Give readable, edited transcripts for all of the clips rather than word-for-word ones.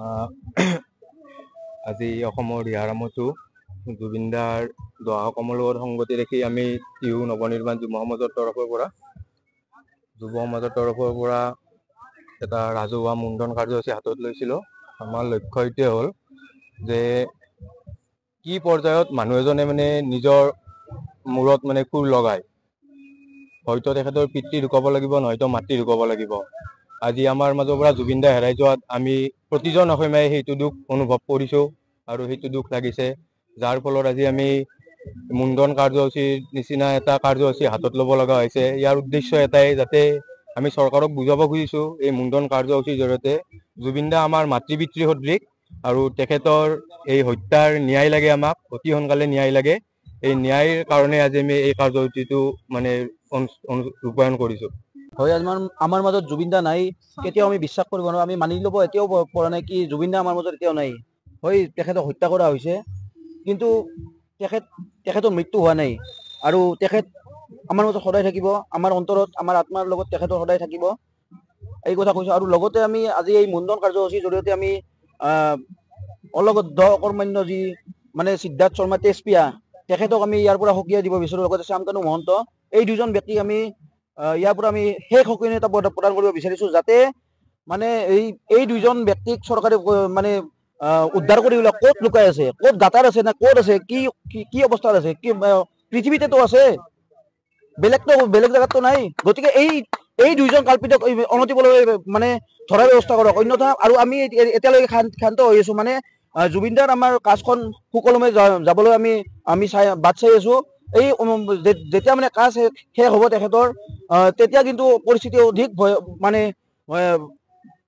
আহ, আজি অসমৰ ৰিহাৰামতো জুবিনদাৰ দহা লগত সংগতি ৰাখি আমি টিহু নৱনিৰ্মাণ যুৱ সমাজৰ তৰফৰ পৰা এটা ৰাজহুৱা মুণ্ডন কাৰ্যসূচী হাতত লৈছিলোঁ। আমাৰ লক্ষ্য এইটোৱে হ'ল যে কি পৰ্যায়ত মানুহ এজনে মানে নিজৰ মূৰত মানে কোৰ লগায়, হয়তো তেখেতৰ পিতৃ ঢুকাব লাগিব, নহয়তো মাতৃ ঢুকাব লাগিব। আজি আমাৰ মাজৰ পৰা জুবিন দা হেৰাই যোৱাত আমি প্ৰতিজন অসমীয়াই সেইটো দুখ অনুভৱ কৰিছোঁ আৰু সেইটো দুখ লাগিছে, যাৰ ফলত আজি আমি মুণ্ডন কাৰ্যসূচীৰ নিচিনা এটা কাৰ্যসূচী হাতত ল'ব লগা হৈছে। ইয়াৰ উদ্দেশ্য এটাই, যাতে আমি চৰকাৰক বুজাব খুজিছোঁ এই মুণ্ডন কাৰ্যসূচীৰ জৰিয়তে জুবিন দা আমাৰ মাতৃ পিতৃ সদৃশ আৰু তেখেতৰ এই হত্যাৰ ন্যায় লাগে, আমাক অতি সোনকালে ন্যায় লাগে। এই ন্যায়ৰ কাৰণে আজি আমি এই কাৰ্যসূচীটো মানে ৰূপায়ণ কৰিছোঁ। হয়, আমাৰ মাজত জুবিন দা নাই, কেতিয়াও আমি বিশ্বাস কৰিব নোৱাৰোঁ। আমি মানি ল'ব এতিয়াও পৰা নাই কি জুবিন দা আমাৰ মাজত এতিয়াও নাই। হয়, তেখেতক হত্যা কৰা হৈছে, কিন্তু তেখেতৰ মৃত্যু হোৱা নাই আৰু তেখেত আমাৰ মাজত সদায় থাকিব, আমাৰ অন্তৰত, আমাৰ আত্মাৰ লগত তেখেতৰ সদায় থাকিব, এই কথা কৈছোঁ। আৰু লগতে আমি আজি এই মুণ্ডন কাৰ্যসূচীৰ জৰিয়তে আমি অলগত অকৰ্মান্য যি মানে সিদ্ধাৰ্থ শৰ্মা তেজপিয়া, তেখেতক আমি ইয়াৰ পৰা সকীয়াই দিব বিচাৰোঁ। লগতে শ্যামকানু মহন্ত, এই দুজন ব্যক্তি আমি ইয়াৰ পৰা আমি শেষ সকিয়নিতা প্ৰদান কৰিব বিচাৰিছোঁ, যাতে মানে এই দুইজন ব্যক্তিক চৰকাৰে মানে উদ্ধাৰ কৰি ওলাই ক'ত লুকাই আছে, ক'ত গাঁতাৰ আছে না ক'ত আছে, কি অৱস্থাত আছে, কি পৃথিৱীতেতো আছে, বেলেগ জেগাততো নাই। গতিকে এই দুইজন কাল্পিতক অনতিপলমে মানে ধৰাৰ ব্যৱস্থা কৰক, অন্যথা আৰু আমি এতিয়ালৈকে ক্ষান্ত হৈ আছোঁ। মানে জুবিনদাৰ আমাৰ কাজখন সুকলমে যাবলৈ আমি বাট চাই আছোঁ। এই যেতিয়া মানে কাজ শেষ হ'ব তেখেতৰ, তেতিয়া কিন্তু পৰিস্থিতি অধিক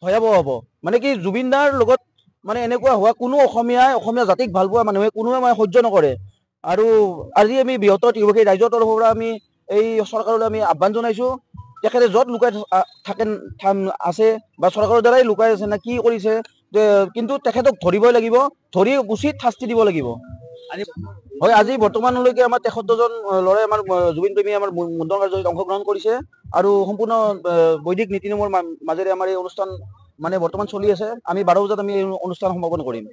ভয়াৱহ হ'ব। মানে কি জুবিনদাৰ লগত মানে এনেকুৱা হোৱা কোনো অসমীয়া জাতিক ভাল পোৱা মানুহে কোনোৱে মানে সহ্য নকৰে। আৰু আজি আমি বৃহত্তৰ টিহুবাসী ৰাইজৰ তৰফৰ পৰা আমি এই চৰকাৰলৈ আমি আহ্বান জনাইছোঁ, তেখেতে য'ত লুকাই আছে বা চৰকাৰৰ দ্বাৰাই লুকাই আছে নে কি কৰিছে, কিন্তু তেখেতক ধৰিবই লাগিব, ধৰি উচিত শাস্তি দিব লাগিব। হয়, আজি বৰ্তমানলৈকে আমাৰ ৭৩ জন ল'ৰাই আমাৰ জুবিন প্ৰেমী আমাৰ মুণ্ডন কাৰ্যসূচীত অংশগ্ৰহণ কৰিছে আৰু সম্পূৰ্ণ বৈদিক নীতি নিয়মৰ মাজেৰে আমাৰ এই অনুষ্ঠান মানে বৰ্তমান চলি আছে। আমি 12 বজাত আমি এই অনুষ্ঠান সমাপন কৰিম।